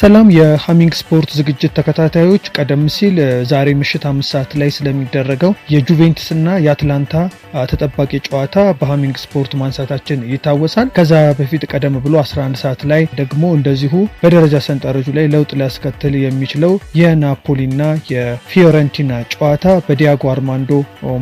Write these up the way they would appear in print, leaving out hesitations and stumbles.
ሰላም የሃሚንግ ስፖርት ዝግጅት ተከታታዮች፣ ቀደም ሲል ዛሬ ምሽት 5 ሰዓት ላይ ስለሚደረገው የጁቬንቱስ እና የአትላንታ ተጠባቂ ጨዋታ በሃሚንግ ስፖርት ማንሳታችን ይታወሳል። ከዛ በፊት ቀደም ብሎ 11 ሰዓት ላይ ደግሞ እንደዚሁ በደረጃ ሰንጠረዡ ላይ ለውጥ ሊያስከትል የሚችለው የናፖሊና የፊዮረንቲና ጨዋታ በዲያጎ አርማንዶ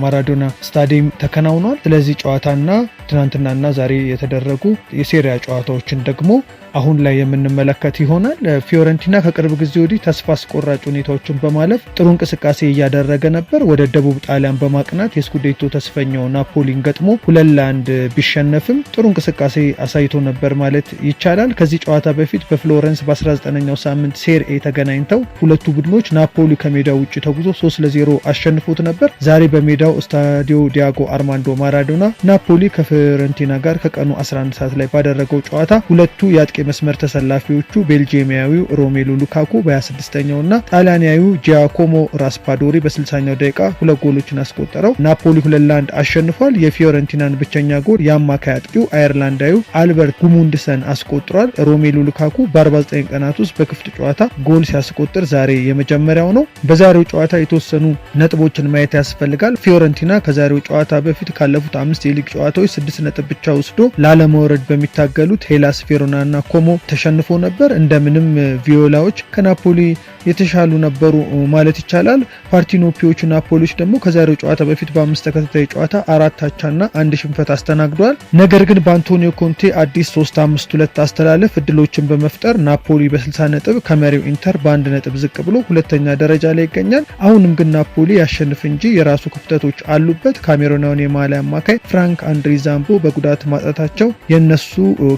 ማራዶና ስታዲየም ተከናውኗል። ስለዚህ ጨዋታና ትናንትናና ዛሬ የተደረጉ የሴሪያ ጨዋታዎችን ደግሞ አሁን ላይ የምንመለከት ይሆናል። ፊዮረንቲና ከቅርብ ጊዜ ወዲህ ተስፋ አስቆራጭ ሁኔታዎችን በማለፍ ጥሩ እንቅስቃሴ እያደረገ ነበር። ወደ ደቡብ ጣሊያን በማቅናት የስኩዴቶ ተስፈኛው ናፖሊን ገጥሞ 2-1 ቢሸነፍም ጥሩ እንቅስቃሴ አሳይቶ ነበር ማለት ይቻላል። ከዚህ ጨዋታ በፊት በፍሎረንስ በ19ኛው ሳምንት ሴሪኤ ተገናኝተው ሁለቱ ቡድኖች ናፖሊ ከሜዳው ውጭ ተጉዞ 3-0 አሸንፎት ነበር። ዛሬ በሜዳው ስታዲዮ ዲያጎ አርማንዶ ማራዶና ናፖሊ ከፊዮረንቲና ጋር ከቀኑ 11 ሰዓት ላይ ባደረገው ጨዋታ ሁለቱ የአጥቂ መስመር ተሰላፊዎቹ ቤልጂየማዊው ሮሜሎ ሉካኩ በ26ኛው እና ጣሊያናዊው ጂያኮሞ ራስፓዶሪ በ60ኛው ደቂቃ ሁለት ጎሎችን አስቆጠረው ናፖሊ 2-1 አሸንፏል። የፊዮረንቲናን ብቸኛ ጎል የአማካይ አጥቂው አየርላንዳዊው አልበርት ጉሙንድሰን አስቆጥሯል። ሮሜሎ ሉካኩ በ49 ቀናት ውስጥ በክፍት ጨዋታ ጎል ሲያስቆጥር ዛሬ የመጀመሪያው ነው። በዛሬው ጨዋታ የተወሰኑ ነጥቦችን ማየት ያስፈልጋል። ፊዮረንቲና ከዛሬው ጨዋታ በፊት ካለፉት 5 የሊግ ጨዋታዎች 6 ነጥብ ብቻ ወስዶ ላለመውረድ በሚታገሉት ሄላስ ቬሮናና ኮሞ ተሸንፎ ነበር። እንደምንም ቪዮላዎች ከናፖሊ የተሻሉ ነበሩ ማለት ይቻላል። ፓርቲኖፒዎቹ ናፖሊዎች ደግሞ ከዛሬው ጨዋታ በፊት በ5 ተከታታይ ጨዋታ 4 አቻና 1 ሽንፈት አስተናግደዋል። ነገር ግን በአንቶኒዮ ኮንቴ አዲስ 3-5-2 አስተላለፍ እድሎችን በመፍጠር ናፖሊ በ60 ነጥብ ከመሪው ኢንተር በ1 ነጥብ ዝቅ ብሎ ሁለተኛ ደረጃ ላይ ይገኛል። አሁንም ግን ናፖሊ ያሸንፍ እንጂ የራሱ ክፍተቶች አሉበት። ካሜሮናውን የማሊ አማካይ ፍራንክ አንድሪ ዛምቦ በጉዳት ማጣታቸው የነሱ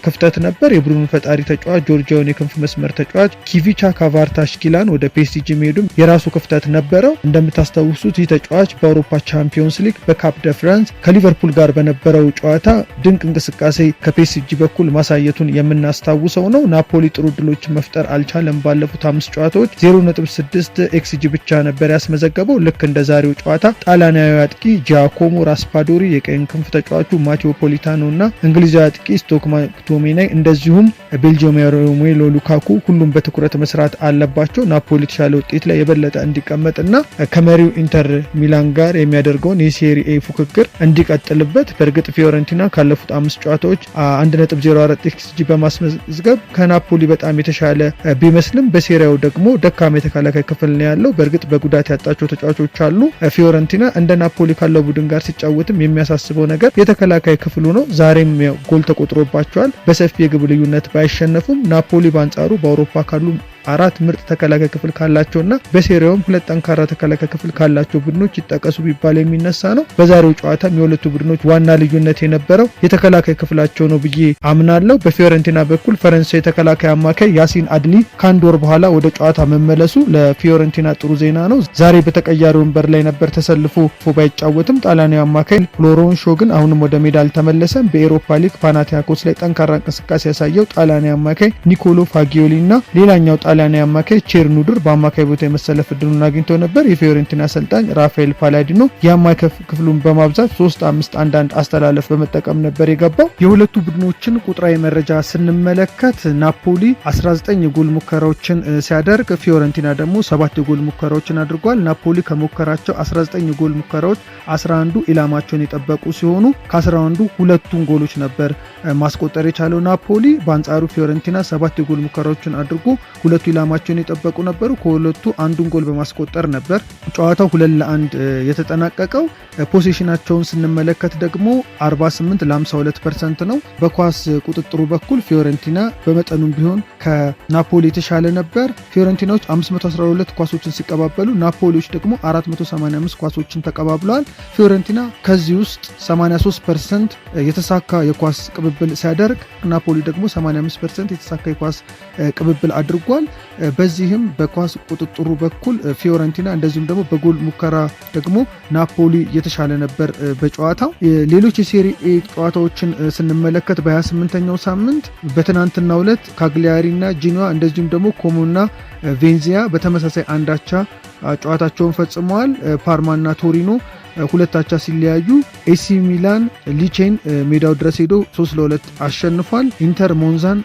ክፍተት ነበር። የቡድኑ ፈጣሪ ተጫዋች ጆርጂያውን የክንፍ መስመር ተጫዋች ኪቪቻ ካቫርታሽኪላን ወደ ፒኤስጂ መሄዱም የራሱ ክፍተት ነበረው። እንደምታስታውሱት ይህ ተጫዋች በአውሮፓ ቻምፒዮንስ ሊግ በካፕ ደ ፍራንስ ከሊቨርፑል ጋር በነበረው ጨዋታ ድንቅ እንቅስቃሴ ከፒኤስጂ በኩል ማሳየቱን የምናስታውሰው ነው። ናፖሊ ጥሩ ድሎች መፍጠር አልቻለም። ባለፉት 5 ጨዋታዎች 0.6 ኤክስጂ ብቻ ነበር ያስመዘገበው። ልክ እንደ ዛሬው ጨዋታ ጣሊያናዊ አጥቂ ጂያኮሞ ራስፓዶሪ፣ የቀኝ ክንፍ ተጫዋቹ ማቴዎ ፖሊታኖ እና እንግሊዛዊ አጥቂ ስቶክ ማክቶሚናይ እንደዚሁም ቤልጂየማዊ ሮሜሎ ሉካኩ ሁሉም በትኩረት መስራት አለባቸው። ናፖሊ የተሻለ ውጤት ላይ የበለጠ እንዲቀመጥና ከመሪው ኢንተር ሚላን ጋር የሚያደርገውን የሴሪኤ ፉክክር እንዲቀጥልበት። በእርግጥ ፊዮረንቲና ካለፉት 5 ጨዋታዎች 1.04 ኤክስጂ በማስመዝገብ ከናፖሊ በጣም የተሻለ ቢመስልም በሴሪያው ደግሞ ደካማ የተከላካይ ክፍል ነው ያለው። በእርግጥ በጉዳት ያጣቸው ተጫዋቾች አሉ። ፊዮረንቲና እንደ ናፖሊ ካለው ቡድን ጋር ሲጫወትም የሚያሳስበው ነገር የተከላካይ ክፍሉ ነው። ዛሬም ጎል ተቆጥሮባቸዋል። በሰፊ የግብ ልዩነት ባይሸነፉም ናፖሊ በአንጻሩ በአውሮፓ ካሉ 4 ምርጥ ተከላካይ ክፍል ካላቸውና በሴሪያውም 2 ጠንካራ ተከላካይ ክፍል ካላቸው ቡድኖች ይጠቀሱ ቢባል የሚነሳ ነው። በዛሬው ጨዋታም የሁለቱ ቡድኖች ዋና ልዩነት የነበረው የተከላካይ ክፍላቸው ነው ብዬ አምናለሁ። በፊዮረንቲና በኩል ፈረንሳይ ተከላካይ አማካይ ያሲን አድሊ ከአንድ ወር በኋላ ወደ ጨዋታ መመለሱ ለፊዮረንቲና ጥሩ ዜና ነው። ዛሬ በተቀያሪ ወንበር ላይ ነበር ተሰልፎ ባይጫወትም ጣሊያናዊ አማካይ ፍሎሮንሾ ግን አሁንም ወደ ሜዳ አልተመለሰም። በኤሮፓ ሊግ ፓናቲያኮስ ላይ ጠንካራ እንቅስቃሴ ያሳየው ጣሊያናዊ አማካይ ኒኮሎ ፋጊዮሊ እና ሌላኛው ጣሊያናዊ አማካይ ቼርኑድር በአማካይ ቦታ የመሰለፍ እድሉን አግኝተው ነበር። የፊዮረንቲና አሰልጣኝ ራፋኤል ፓላዲኖ የአማካይ ክፍሉን በማብዛት 3-5-1-1 አስተላለፍ በመጠቀም ነበር የገባው። የሁለቱ ቡድኖችን ቁጥራዊ መረጃ ስንመለከት ናፖሊ 19 የጎል ሙከራዎችን ሲያደርግ ፊዮረንቲና ደግሞ 7 የጎል ሙከራዎችን አድርጓል። ናፖሊ ከሞከራቸው 19 የጎል ሙከራዎች 11ዱ ኢላማቸውን የጠበቁ ሲሆኑ ከ11ዱ ሁለቱን ጎሎች ነበር ማስቆጠር የቻለው ናፖሊ። በአንጻሩ ፊዮረንቲና 7 የጎል ሙከራዎችን አድርጎ ሁለቱ ኢላማቸውን የጠበቁ ነበሩ። ከሁለቱ አንዱን ጎል በማስቆጠር ነበር ጨዋታው 2-1 የተጠናቀቀው። ፖሴሽናቸውን ስንመለከት ደግሞ 48-52% ነው። በኳስ ቁጥጥሩ በኩል ፊዮረንቲና በመጠኑም ቢሆን ከናፖሊ የተሻለ ነበር። ፊዮረንቲናዎች 512 ኳሶችን ሲቀባበሉ ናፖሊዎች ደግሞ 485 ኳሶችን ተቀባብለዋል። ፊዮረንቲና ከዚህ ውስጥ 83% የተሳካ የኳስ ቅብብል ሲያደርግ ናፖሊ ደግሞ 85% የተሳካ የኳስ ቅብብል አድርጓል። በዚህም በኳስ ቁጥጥሩ በኩል ፊዮረንቲና እንደዚሁም ደግሞ በጎል ሙከራ ደግሞ ናፖሊ የተሻለ ነበር በጨዋታው። ሌሎች የሴሪኤ ጨዋታዎችን ስንመለከት በ28ኛው ሳምንት በትናንትናው ዕለት ካግሊያሪና ጂኖዋ እንደዚሁም ደግሞ ኮሞና ቬንዚያ በተመሳሳይ አንዳቻ ጨዋታቸውን ፈጽመዋል። ፓርማና ቶሪኖ ሁለት አቻ ሲለያዩ ኤሲ ሚላን ሊቼን ሜዳው ድረስ ሄዶ 3-2 አሸንፏል። ኢንተር ሞንዛን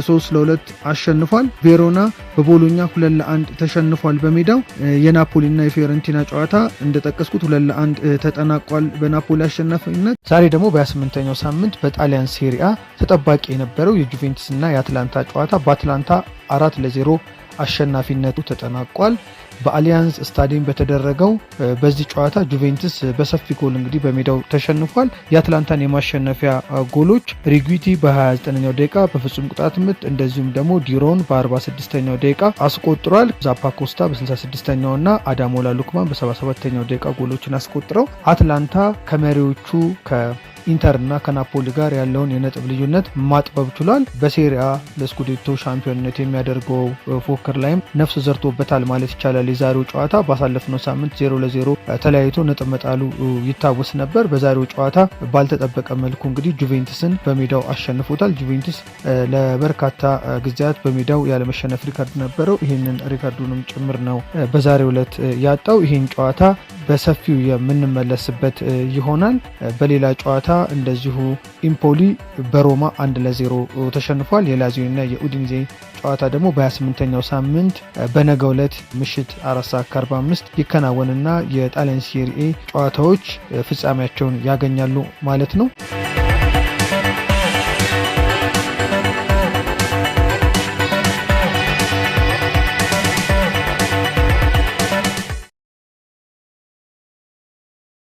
3-2 አሸንፏል። ቬሮና በቦሎኛ 2-1 ተሸንፏል በሜዳው። የናፖሊና የፊዮረንቲና ጨዋታ እንደጠቀስኩት 2-1 ተጠናቋል በናፖሊ አሸናፊነት። ዛሬ ደግሞ በ28ኛው ሳምንት በጣሊያን ሴሪአ ተጠባቂ የነበረው የጁቬንቱስ እና የአትላንታ ጨዋታ በአትላንታ 4-0 አሸናፊነቱ ተጠናቋል። በአሊያንዝ ስታዲየም በተደረገው በዚህ ጨዋታ ጁቬንቱስ በሰፊ ጎል እንግዲህ በሜዳው ተሸንፏል። የአትላንታን የማሸነፊያ ጎሎች ሪጉቲ በ29ኛው ደቂቃ በፍጹም ቅጣት ምት እንደዚሁም ደግሞ ዲሮን በ46ኛው ደቂቃ አስቆጥሯል። ዛፓኮስታ በ66ኛው እና አዳሞላ ሉክማን በ77ኛው ደቂቃ ጎሎችን አስቆጥረው አትላንታ ከመሪዎቹ ኢንተር እና ከናፖሊ ጋር ያለውን የነጥብ ልዩነት ማጥበብ ችሏል። በሴሪአ ለስኩዴቶ ሻምፒዮንነት የሚያደርገው ፉክክር ላይም ነፍስ ዘርቶበታል ማለት ይቻላል። የዛሬው ጨዋታ ባሳለፍነው ሳምንት 0-0 ተለያይቶ ነጥብ መጣሉ ይታወስ ነበር። በዛሬው ጨዋታ ባልተጠበቀ መልኩ እንግዲህ ጁቬንቱስን በሜዳው አሸንፎታል። ጁቬንቱስ ለበርካታ ጊዜያት በሜዳው ያለመሸነፍ ሪካርድ ነበረው። ይህንን ሪካርዱንም ጭምር ነው በዛሬው ዕለት ያጣው። ይህን ጨዋታ በሰፊው የምንመለስበት ይሆናል። በሌላ ጨዋታ እንደዚሁ ኢምፖሊ በሮማ 1-0 ተሸንፏል። የላዚዮ እና የኡዲኔዜ ጨዋታ ደግሞ በ28ኛው ሳምንት በነገው ዕለት ምሽት 4:45 ይከናወንና የጣሊያን ሴሪኤ ጨዋታዎች ፍጻሜያቸውን ያገኛሉ ማለት ነው።